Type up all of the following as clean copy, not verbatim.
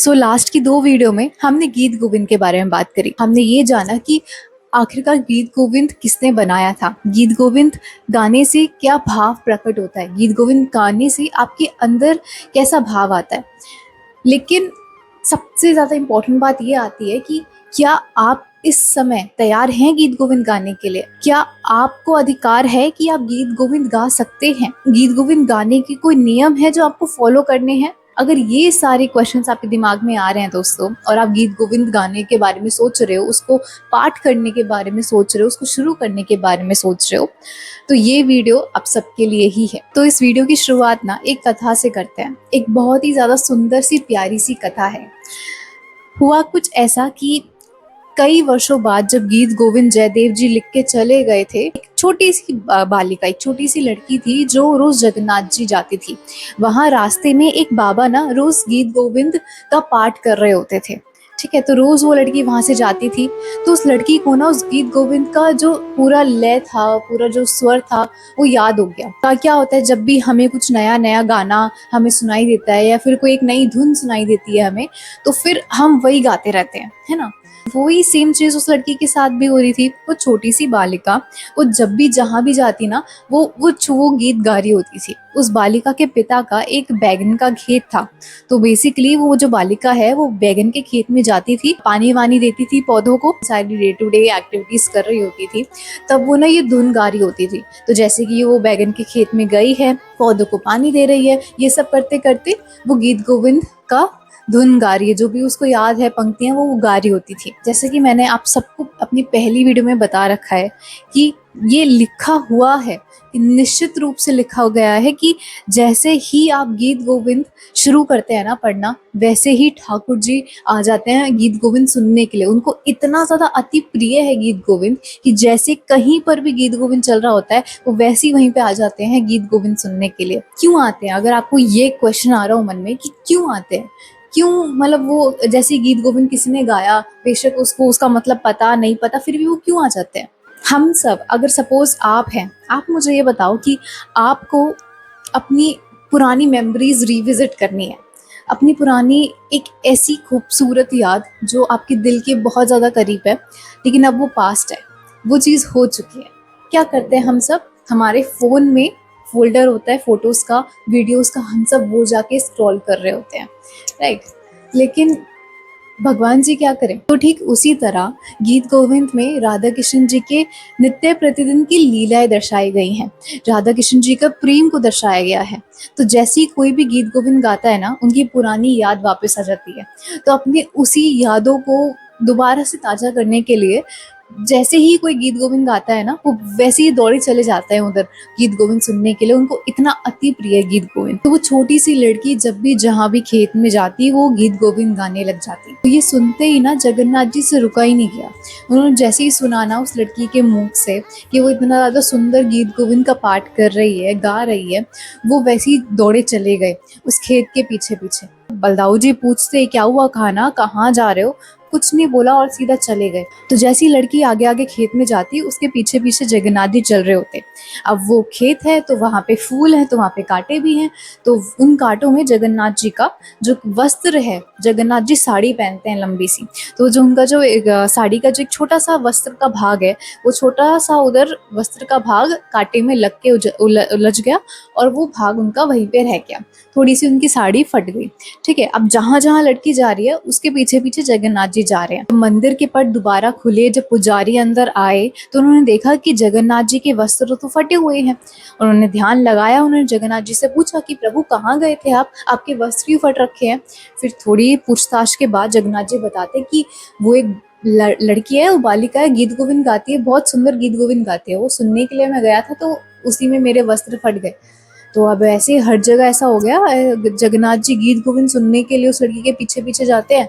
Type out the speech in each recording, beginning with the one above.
Last की 2 video में हमने गीत गोविंद के बारे में बात करी। हमने ये जाना कि आखिरकार गीत गोविंद किसने बनाया था, गीत गोविंद गाने से क्या भाव प्रकट होता है, गीत गोविंद गाने से आपके अंदर कैसा भाव आता है। लेकिन सबसे ज़्यादा इम्पोर्टेंट बात ये आती है कि क्या आप इस समय तैयार हैं गीत गोविंद गाने के लिए? क्या आपको अधिकार है कि आप गीत गोविंद गा सकते हैं? गीत गोविंद गाने के कोई नियम है जो आपको फॉलो करने हैं? अगर ये सारे क्वेश्चंस आपके दिमाग में आ रहे हैं दोस्तों, और आप गीत गोविंद गाने के बारे में सोच रहे हो, उसको पाठ करने के बारे में सोच रहे हो, उसको शुरू करने के बारे में सोच रहे हो, तो ये वीडियो आप सबके लिए ही है। तो इस वीडियो की शुरुआत ना एक कथा से करते हैं। एक बहुत ही ज़्यादा सुंदर सी प्यारी सी कथा है। हुआ कुछ ऐसा कि कई वर्षों बाद जब गीत गोविंद जयदेव जी लिख के चले गए थे, एक छोटी सी बालिका, एक छोटी सी लड़की थी जो रोज जगन्नाथ जी जाती थी। वहां रास्ते में एक बाबा ना रोज गीत गोविंद का पाठ कर रहे होते थे। ठीक है, तो रोज वो लड़की वहां से जाती थी। तो उस लड़की को ना उस गीत गोविंद का जो पूरा लय था, पूरा जो स्वर था, वो याद हो गया। क्या होता है, जब भी हमें कुछ नया नया गाना हमें सुनाई देता है या फिर कोई एक नई धुन सुनाई देती है हमें, तो फिर हम वही गाते रहते हैं, है ना। वही सेम चीज उस लड़की के साथ भी हो रही थी। वो छोटी सी बालिका, वो जब भी जहां भी जाती ना, वो गीत गा रही होती थी। उस बालिका के पिता का एक बैगन का खेत था। तो बेसिकली वो जो बालिका है वो बैगन के खेत में जाती थी, पानी वानी देती थी पौधों को, सारी डे टू डे एक्टिविटीज कर रही होती थी। तब वो ना ये धुन गा रही होती थी। तो जैसे कि वो बैगन के खेत में गई है, पौधों को पानी दे रही है, ये सब करते करते वो गीत गोविंद का धुन गा रही है। जो भी उसको याद है पंक्तियां वो गा रही होती थी। जैसे कि मैंने आप सबको अपनी पहली वीडियो में बता रखा है कि ये लिखा हुआ है, निश्चित रूप से लिखा गया है कि जैसे ही आप गीत गोविंद शुरू करते हैं ना पढ़ना, वैसे ही ठाकुर जी आ जाते हैं गीत गोविंद सुनने के लिए। उनको इतना ज्यादा अति प्रिय है गीत गोविंद कि जैसे कहीं पर भी गीत गोविंद चल रहा होता है वो वैसे ही वहीं पे आ जाते हैं गीत गोविंद सुनने के लिए। क्यों आते हैं? अगर आपको ये क्वेश्चन आ रहा हो मन में कि क्यों आते हैं, क्यों, मतलब वो जैसे गीत गोविंद किसी ने गाया, बेशक उसको उसका मतलब पता नहीं पता, फिर भी वो क्यों आ जाते हैं। हम सब, अगर सपोज आप हैं, आप मुझे ये बताओ कि आपको अपनी पुरानी मेमोरीज रिविजिट करनी है, अपनी पुरानी एक ऐसी खूबसूरत याद जो आपके दिल के बहुत ज़्यादा करीब है, लेकिन अब वो पास्ट है, वो चीज़ हो चुकी है। क्या करते हैं हम सब? हमारे फ़ोन में फोल्डर होता है फोटोज़ का, वीडियोज़ का, हम सब वो जाके स्क्रॉल कर रहे होते हैं, राइट। लेकिन भगवान जी क्या करें? तो ठीक उसी तरह गीत गोविंद में राधा कृष्ण जी के नित्य प्रतिदिन की लीलाएं दर्शाई गई हैं, राधा कृष्ण जी का प्रेम को दर्शाया गया है। तो जैसे ही कोई भी गीत गोविंद गाता है ना, उनकी पुरानी याद वापस आ जाती है। तो अपने उसी यादों को दोबारा से ताजा करने के लिए जैसे ही कोई गीत गोविंद गाता है ना, वो वैसे ही दौड़े चले जाते हैं उधर गीत गोविंद सुनने के लिए। उनको इतना अति प्रिय है गीत गोविंद। तो वो छोटी सी लड़की जब भी जहाँ भी खेत में जाती वो गीत गोविंद गाने लग जाती। तो ये सुनते ही ना जगन्नाथ जी से रुका ही नहीं गया। उन्होंने जैसे ही सुना ना उस लड़की के मुंह से कि वो इतना ज्यादा सुंदर गीत गोविंद का पाठ कर रही है, गा रही है, वो वैसे ही दौड़े चले गए उस खेत के पीछे पीछे। बलदाऊ जी पूछते क्या हुआ, खाना कहाँ जा रहे हो? कुछ नहीं बोला और सीधा चले गए। तो जैसी लड़की आगे आगे खेत में जाती, उसके पीछे पीछे जगन्नाथ जी चल रहे होते। अब वो खेत है तो वहां पे फूल है, तो वहां पे कांटे भी हैं। तो उन कांटों में जगन्नाथ जी का जो वस्त्र है, जगन्नाथ जी साड़ी पहनते हैं लंबी सी, तो जो उनका जो साड़ी का जो एक छोटा सा वस्त्र का भाग है, वो छोटा सा उधर वस्त्र का भाग कांटे में लग के उलझ गया और वो भाग उनका वहीं पे रह गया। थोड़ी सी उनकी साड़ी फट गई। ठीक है, अब जहां जहां लड़की जा रही है उसके पीछे पीछे जगन्नाथ जी जा रहे हैं। मंदिर के पट दोबारा खुले, जब पुजारी अंदर आए तो उन्होंने देखा कि जगन्नाथ जी के वस्त्र तो फटे हुए हैं। उन्होंने ध्यान लगाया, उन्होंने जगन्नाथ जी से पूछा कि प्रभु कहाँ गए थे आप, आपके वस्त्र क्यों फट रखे हैं। फिर थोड़ी पूछताछ के बाद जगन्नाथ जी बताते कि वो एक लड़की है, वो बालिका है, गीत गोविंद गाती है, बहुत सुंदर गीत गोविंद गाती है, वो सुनने के लिए मैं गया था तो उसी में मेरे वस्त्र फट गए। तो अब ऐसे हर जगह ऐसा हो गया, जगन्नाथ जी गीत गोविंद सुनने के लिए उस लड़की के पीछे पीछे जाते हैं।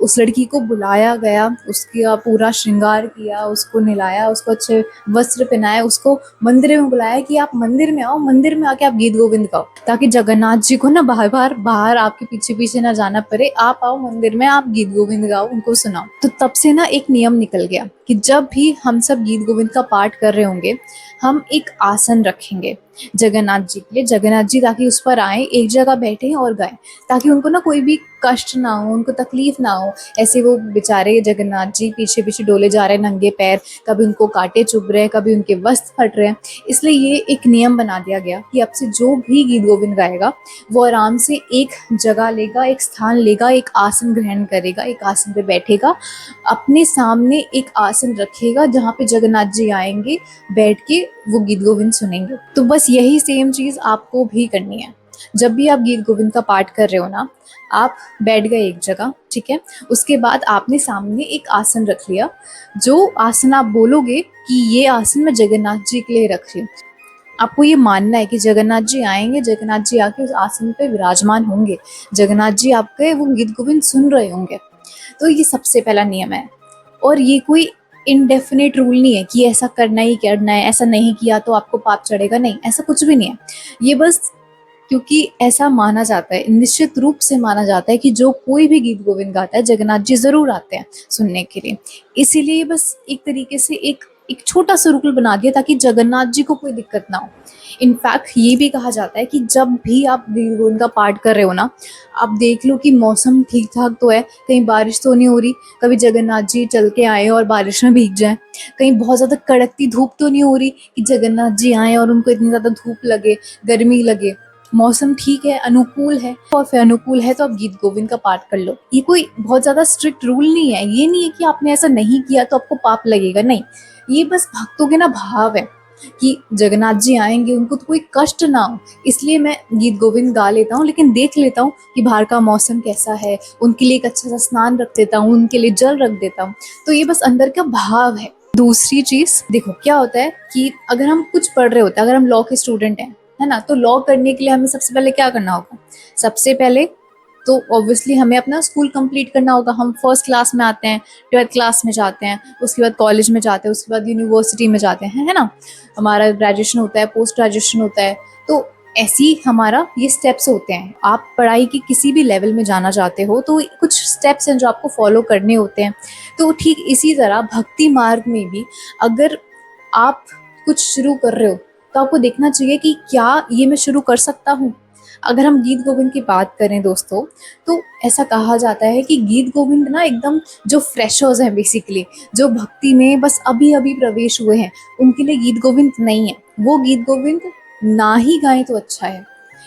उस लड़की को बुलाया गया, उसका पूरा श्रृंगार किया, उसको नहलाया, उसको अच्छे वस्त्र पहनाए, उसको मंदिर में बुलाया कि आप मंदिर में आओ, मंदिर में आके आप गीत गोविंद गाओ, ताकि जगन्नाथ जी को ना बाहर आपके पीछे पीछे ना जाना पड़े। आप आओ मंदिर में, आप गीत गोविंद गाओ, उनको सुनाओ। तो तब से ना एक नियम निकल गया कि जब भी हम सब गीत गोविंद का पाठ कर रहे होंगे, हम एक आसन रखेंगे जगन्नाथ जी के लिए, जगन्नाथ जी ताकि उस पर आए, एक जगह बैठे और गाएं, ताकि उनको ना कोई भी कष्ट ना हो, उनको तकलीफ ना हो। ऐसे वो बेचारे जगन्नाथ जी पीछे पीछे डोले जा रहे हैं नंगे पैर, कभी उनको कांटे चुभ रहे हैं, कभी उनके वस्त्र फट रहे हैं। इसलिए ये एक नियम बना दिया गया कि अब से जो भी गीत गोविंद गाएगा वो आराम से एक जगह लेगा, एक स्थान लेगा, एक आसन ग्रहण करेगा, एक आसन पे बैठेगा, अपने सामने एक आसन रखेगा जहाँ पे जगन्नाथ जी आएंगे, बैठ के वो गीत गोविंद सुनेंगे। तो बस यही सेम चीज़ आपको भी करनी है। जब भी आप गीत गोविंद का पाठ कर रहे हो ना, आप बैठ गए एक जगह, ठीक है, उसके बाद आपने सामने एक आसन रख लिया। जो आसन आप बोलोगे कि ये आसन मैं जगन्नाथ जी के लिए रख रही हूँ, आपको ये मानना है कि जगन्नाथ जी आएंगे, जगन्नाथ जी आके उस आसन पे विराजमान होंगे, जगन्नाथ जी आपके वो गीत गोविंद सुन रहे होंगे। तो ये सबसे पहला नियम है। और ये कोई इनडेफिनेट रूल नहीं है कि ऐसा करना ही करना है, ऐसा नहीं किया तो आपको पाप चढ़ेगा, नहीं, ऐसा कुछ भी नहीं है। ये बस क्योंकि ऐसा माना जाता है, निश्चित रूप से माना जाता है कि जो कोई भी गीत गोविंद गाता है जगन्नाथ जी जरूर आते हैं सुनने के लिए। इसीलिए बस एक तरीके से एक एक छोटा सा रूल बना दिया ताकि जगन्नाथ जी को कोई दिक्कत ना हो। इनफैक्ट ये भी कहा जाता है कि जब भी आप गीत गोविंद का पाठ कर रहे हो ना, आप देख लो कि मौसम ठीक ठाक तो है, कहीं बारिश तो नहीं हो रही, कभी जगन्नाथ जी चल के आए और बारिश में भीग जाए, कहीं बहुत ज़्यादा कड़कती धूप तो नहीं हो रही कि जगन्नाथ जी आए और उनको इतनी ज़्यादा धूप लगे, गर्मी लगे। मौसम ठीक है, अनुकूल है, और फिर अनुकूल है तो आप गीत गोविंद का पाठ कर लो। ये कोई बहुत ज़्यादा स्ट्रिक्ट रूल नहीं है, ये नहीं है कि आपने ऐसा नहीं किया तो आपको पाप लगेगा, नहीं। ये बस भक्तों के ना भाव है कि जगन्नाथ जी आएंगे, उनको तो कोई कष्ट ना हो, इसलिए मैं गीत गोविंद गा लेता हूँ, लेकिन देख लेता हूँ कि बाहर का मौसम कैसा है, उनके लिए एक अच्छा सा स्नान रख देता हूँ, उनके लिए जल रख देता हूँ। तो ये बस अंदर का भाव है। दूसरी चीज देखो क्या होता है कि अगर हम कुछ पढ़ रहे होते हैं, अगर हम लॉ के स्टूडेंट हैं, है ना, तो लॉ करने के लिए हमें सबसे पहले क्या करना होगा? सबसे पहले तो ऑब्वियसली हमें अपना स्कूल कंप्लीट करना होगा। हम फर्स्ट क्लास में आते हैं, ट्वेल्थ क्लास में जाते हैं, उसके बाद कॉलेज में जाते हैं, उसके बाद यूनिवर्सिटी में जाते हैं, है ना, हमारा ग्रेजुएशन होता है, पोस्ट ग्रेजुएशन होता है। तो ऐसी हमारा ये स्टेप्स होते हैं। आप पढ़ाई के किसी भी लेवल में जाना चाहते हो तो कुछ स्टेप्स हैं जो आपको फॉलो करने होते हैं। तो ठीक इसी तरह भक्ति मार्ग में भी अगर आप कुछ शुरू कर रहे हो तो आपको देखना चाहिए कि क्या ये मैं शुरू कर सकता हूँ। अगर हम गीत गोविंद की बात करें दोस्तों, तो ऐसा कहा जाता है कि गीत गोविंद ना एकदम जो फ्रेशर्स हैं, बेसिकली जो भक्ति में बस अभी अभी प्रवेश हुए हैं, उनके लिए गीत गोविंद नहीं है। वो गीत गोविंद ना ही गाएं तो अच्छा है।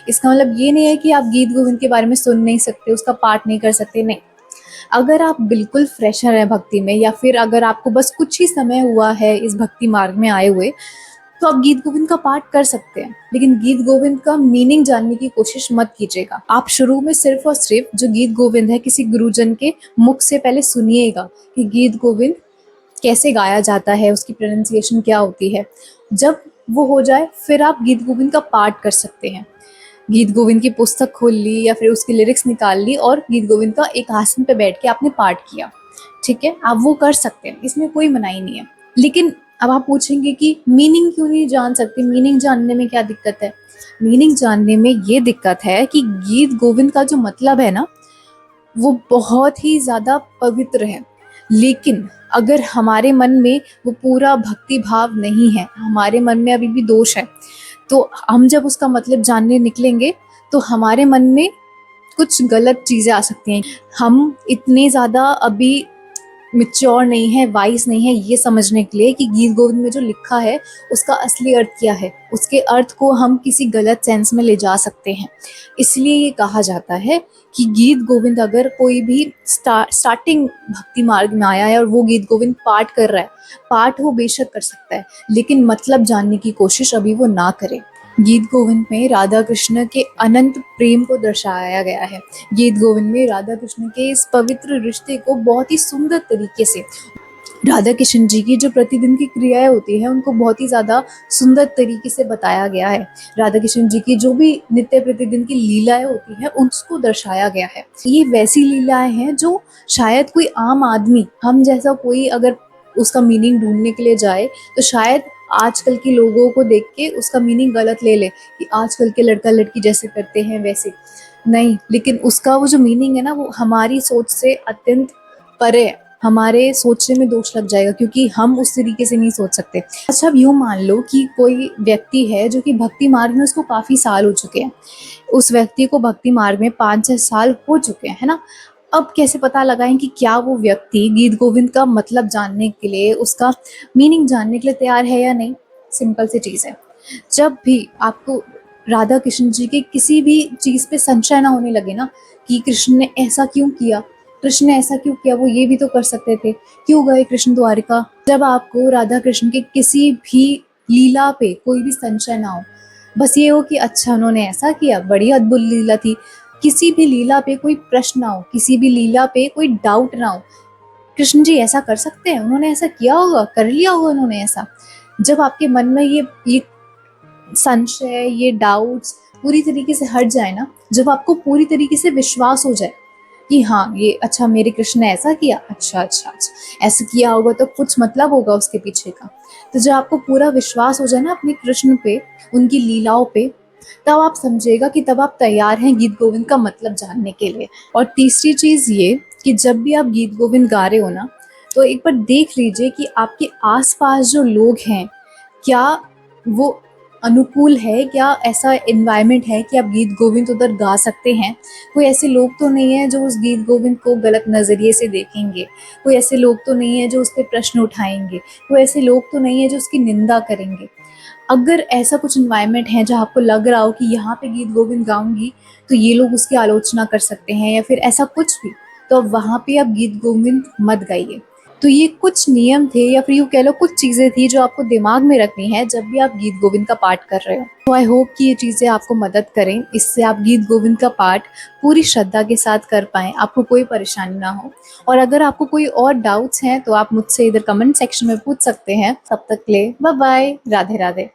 इसका मतलब ये नहीं है कि आप गीत गोविंद के बारे में सुन नहीं सकते, उसका पाठ नहीं कर सकते, नहीं। अगर आप बिल्कुल फ्रेशर हैं भक्ति में, या फिर अगर आपको बस कुछ ही समय हुआ है इस भक्ति मार्ग में आए हुए, तो आप गीत गोविंद का पाठ कर सकते हैं, लेकिन गीत गोविंद का मीनिंग जानने की कोशिश मत कीजिएगा। आप शुरू में सिर्फ और सिर्फ जो गीत गोविंद है किसी गुरुजन के मुख से पहले सुनिएगा कि गीत गोविंद कैसे गाया जाता है, उसकी प्रोनाउंसिएशन क्या होती है। जब वो हो जाए फिर आप गीत गोविंद का पाठ कर सकते हैं। गीत गोविंद की पुस्तक खोल ली या फिर उसकी लिरिक्स निकाल ली और गीत गोविंद का एक आसन पे बैठ के आपने पाठ किया, ठीक है, आप वो कर सकते हैं, इसमें कोई मनाही नहीं है। लेकिन अब आप पूछेंगे कि मीनिंग क्यों नहीं जान सकते, मीनिंग जानने में क्या दिक्कत है? मीनिंग जानने में ये दिक्कत है कि गीत गोविंद का जो मतलब है ना, वो बहुत ही ज़्यादा पवित्र है। लेकिन अगर हमारे मन में वो पूरा भक्ति भाव नहीं है, हमारे मन में अभी भी दोष है, तो हम जब उसका मतलब जानने निकलेंगे तो हमारे मन में कुछ गलत चीज़ें आ सकती हैं। हम इतने ज़्यादा अभी मैच्योर नहीं है, वाइज नहीं है ये समझने के लिए कि गीत गोविंद में जो लिखा है उसका असली अर्थ क्या है। उसके अर्थ को हम किसी गलत सेंस में ले जा सकते हैं। इसलिए ये कहा जाता है कि गीत गोविंद अगर कोई भी स्टार्टिंग भक्ति मार्ग में आया है और वो गीत गोविंद पाठ कर रहा है, पाठ वो बेशक कर सकता है, लेकिन मतलब जानने की कोशिश अभी वो ना करे। गीत गोविंद में राधा कृष्ण के अनंत प्रेम को दर्शाया गया है। गीत गोविंद में राधा कृष्ण के इस पवित्र रिश्ते को बहुत ही सुंदर तरीके से, राधा कृष्ण जी की जो प्रतिदिन की क्रियाएं होती है उनको बहुत ही ज़्यादा सुंदर तरीके से बताया गया है। राधा कृष्ण जी की जो भी नित्य प्रतिदिन की लीलाएं होती हैं उसको दर्शाया गया है। ये वैसी लीलाएं हैं जो शायद कोई आम आदमी, हम जैसा कोई अगर उसका मीनिंग ढूंढने के लिए जाए तो शायद आजकल के लोगों को देख के उसका मीनिंग गलत ले ले कि आजकल के लड़का लड़की जैसे करते हैं वैसे नहीं, लेकिन उसका वो जो मीनिंग है ना वो हमारी सोच से अत्यंत परे है। हमारे सोचने में दोष लग जाएगा, क्योंकि हम उस तरीके से नहीं सोच सकते। अच्छा, अब यूँ मान लो कि कोई व्यक्ति है जो कि भक्ति मार्ग में उसको काफ़ी साल हो चुके हैं, उस व्यक्ति को भक्ति मार्ग में 5-6 साल हो चुके हैं, है ना? अब कैसे पता लगाएं कि क्या वो व्यक्ति गीत गोविंद का मतलब जानने के लिए, उसका मीनिंग जानने के लिए तैयार है या नहीं? सिंपल सी चीज़ है। जब भी आपको राधा कृष्ण जी के किसी भी चीज़ पे संशय ना होने लगे ना, कि कृष्ण ने ऐसा क्यों किया, कृष्ण ने ऐसा क्यों किया, वो ये भी तो कर सकते थे, क्यों गए कृष्ण द्वारिका? जब आपको राधा कृष्ण के किसी भी लीला पे कोई भी संशय ना हो, बस ये हो कि अच्छा उन्होंने ऐसा किया, बड़ी अद्भुत लीला थी, किसी भी लीला पे कोई प्रश्न ना हो, किसी भी लीला पे कोई डाउट ना हो, कृष्ण जी ऐसा कर सकते हैं, उन्होंने ऐसा किया होगा, कर लिया होगा उन्होंने ऐसा। जब आपके मन में ये संशय, ये डाउट्स पूरी तरीके से हट जाए ना, जब आपको पूरी तरीके से विश्वास हो जाए कि हाँ ये अच्छा मेरे कृष्ण ने ऐसा किया, अच्छा अच्छा अच्छा ऐसा किया होगा तो कुछ मतलब होगा उसके पीछे का। तो जब आपको पूरा विश्वास हो जाए ना अपने कृष्ण पे, उनकी लीलाओं पे, तब आप समझिएगा कि तब आप तैयार हैं गीत गोविंद का मतलब जानने के लिए। और तीसरी चीज़ ये कि जब भी आप गीत गोविंद गा रहे हो ना, तो एक बार देख लीजिए कि आपके आसपास जो लोग हैं, क्या वो अनुकूल है, क्या ऐसा एनवायरनमेंट है कि आप गीत गोविंद उधर गा सकते हैं? कोई ऐसे लोग तो नहीं है जो उस गीत गोविंद को गलत नज़रिए से देखेंगे, कोई ऐसे लोग तो नहीं है जो उस पर प्रश्न उठाएंगे, कोई ऐसे लोग तो नहीं है जो उसकी निंदा करेंगे। अगर ऐसा कुछ एनवायरनमेंट है जहाँ आपको लग रहा हो कि यहाँ पे गीत गोविंद गाऊंगी तो ये लोग उसकी आलोचना कर सकते हैं या फिर ऐसा कुछ भी, तो अब वहाँ पे आप गीत गोविंद मत गाइए। तो ये कुछ नियम थे, या फिर यूँ कह लो कुछ चीज़ें थी जो आपको दिमाग में रखनी है जब भी आप गीत गोविंद का पाठ कर रहे हो। तो आई होप कि ये चीज़ें आपको मदद करें, इससे आप गीत गोविंद का पाठ पूरी श्रद्धा के साथ कर पाएँ, आपको कोई परेशानी ना हो। और अगर आपको कोई और डाउट्स हैं तो आप मुझसे इधर कमेंट सेक्शन में पूछ सकते हैं। तब तक के लिए बाय बाय, राधे राधे।